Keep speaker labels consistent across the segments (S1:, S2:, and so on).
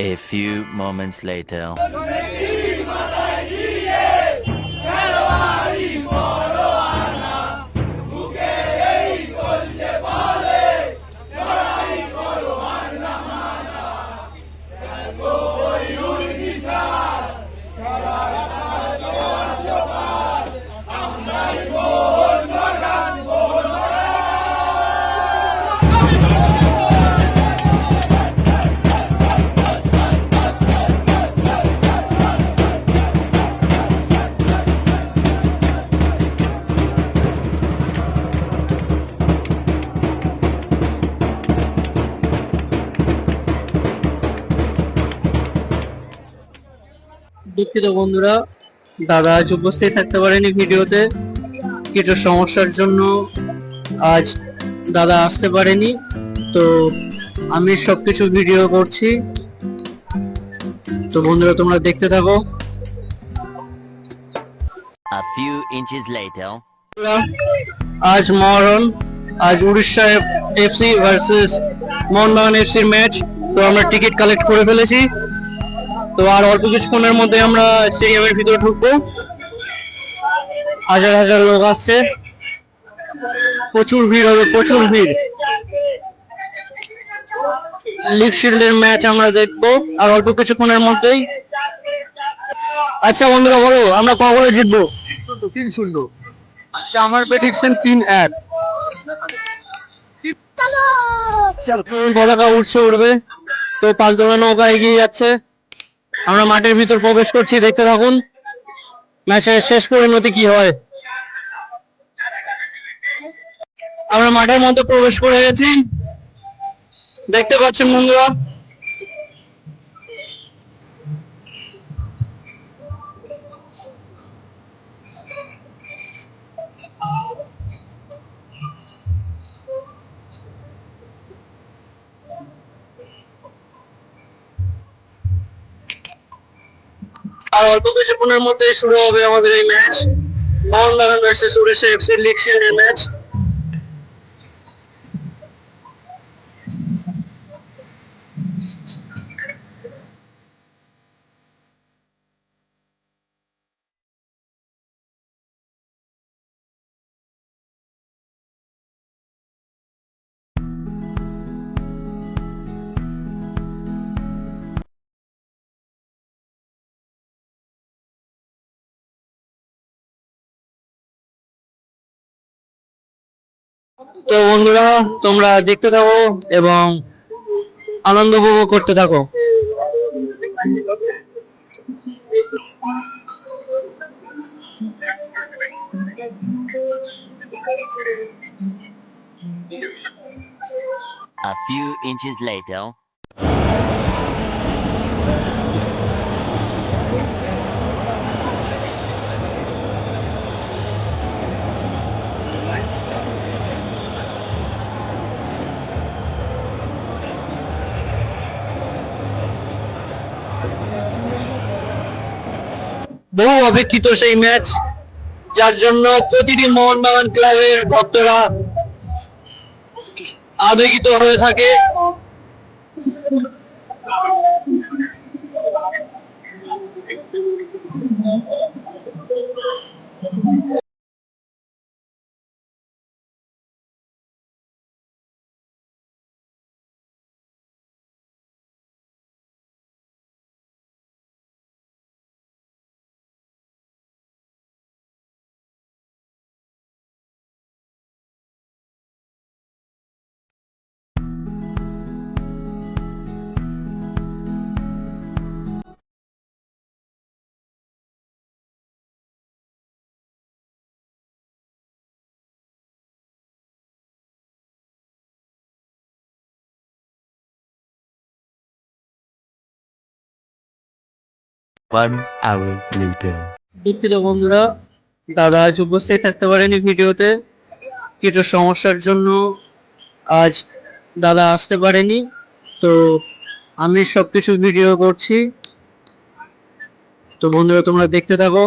S1: A few moments later.
S2: দুঃখিত বন্ধুরা, দাদা আজ উপস্থিত থাকতে পারেনি ভিডিওতে। কিছু সমস্যার জন্য আজ দাদা আসতে পারেনি, তো আমি সবকিছু ভিডিও করছি। তো বন্ধুরা তোমরা দেখতে থাকো।
S1: A few inches later.
S2: আজ আজ উড়িষ্যা এফসি ভার্সেস মোহনবাগান এফসির ম্যাচ। তো আমরা টিকিট কালেক্ট করে ফেলেছি, তো আর অল্প কিছুক্ষণের মধ্যে আমরা স্টেডিয়ামের ভিতরে ঢুকবো। হাজার হাজার লোক আসছে, প্রচুর ভিড় হবে, প্রচুর ভিড়। লিগ শিল্ডের ম্যাচ আমরা দেখবো আর অল্প কিছুক্ষণের মধ্যেই। আচ্ছা বন্ধুরা বলো, আমরা কত করে জিতবো?
S3: 3-0।
S2: আচ্ছা আমার প্রেডিকশন 3-1। পতাকা উঠবে, তো 5 দলের নৌকা এগিয়ে যাচ্ছে। আমরা মাঠের ভিতর প্রবেশ করছি, দেখতে থাকুন ম্যাচের শেষ পরিণতি কি হয়। আমরা মাঠের মধ্যে প্রবেশ করে গেছি, দেখতে পাচ্ছেন বন্ধুরা। আর অল্প কিছুক্ষণের মধ্যে শুরু হবে আমাদের এই match, Mohun Bagan versus Orissa FC league শিল্ডের ম্যাচ। তো বন্ধুরা তোমরা দেখতে থাকো এবং আনন্দ উপভোগ করতে থাকো।
S1: A few inches later.
S2: বহু অপেক্ষিত সেই ম্যাচ, যার জন্য প্রতিটি মোহনবাগান ক্লাবের ভক্তরা আবেগিত হয়ে থাকে।
S3: One hour later.
S2: দুঃখিত বন্ধুরা, দাদা আজ উপস্থিত থাকতে পারেনি ভিডিওতে। কিছু সমস্যার জন্য আজ দাদা আসতে পারেনি, তো আমি সবকিছু ভিডিও করছি। তো বন্ধুরা তোমরা দেখতে থাকো।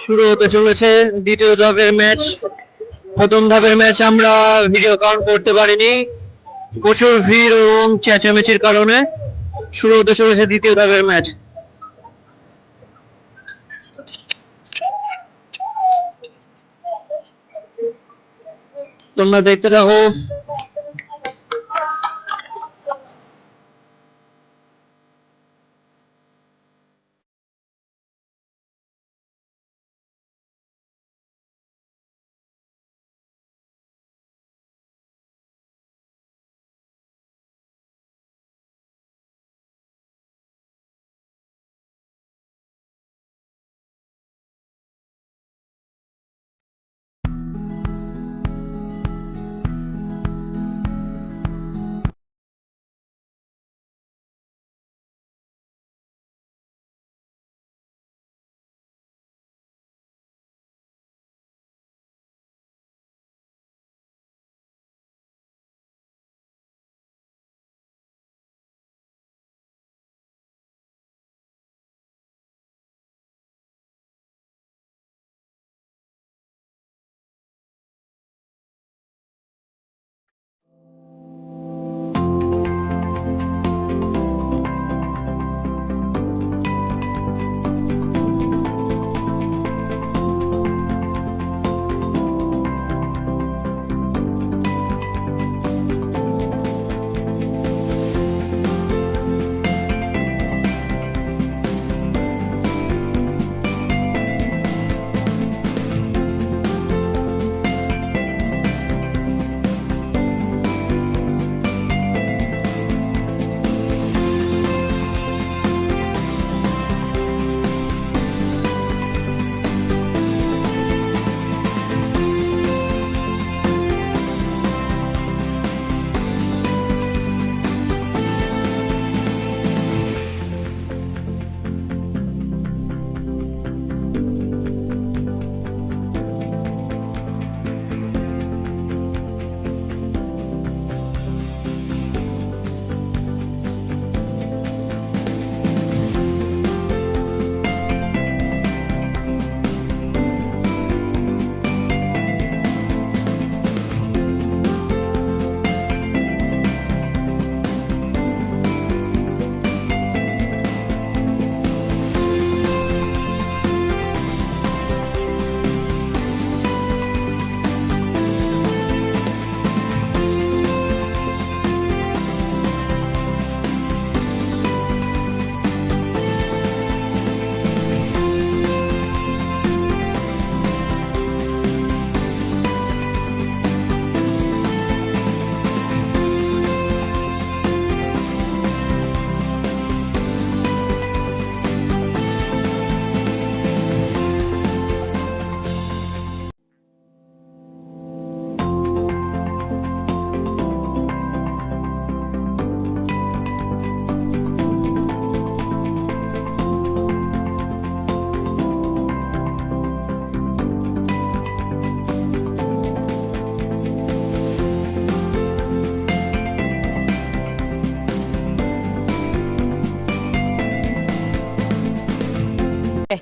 S2: শুরু হতে চলেছে দ্বিতীয় ধাপের ম্যাচ। প্রথম ধাপের ম্যাচ আমরা ভিডিও কাউন্ট করতে পারিনি, প্রচুর ভিড় এবং চেঁচামেচির কারণে শুরু হতে চলেছে দ্বিতীয় ধাপের ম্যাচ। তোমরা দেখতে থাকো।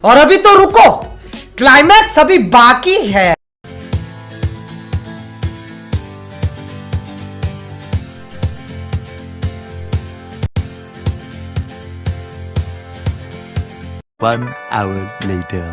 S4: और अभी तो रुको, क्लाइमैक्स अभी बाकी है।
S3: One hour later.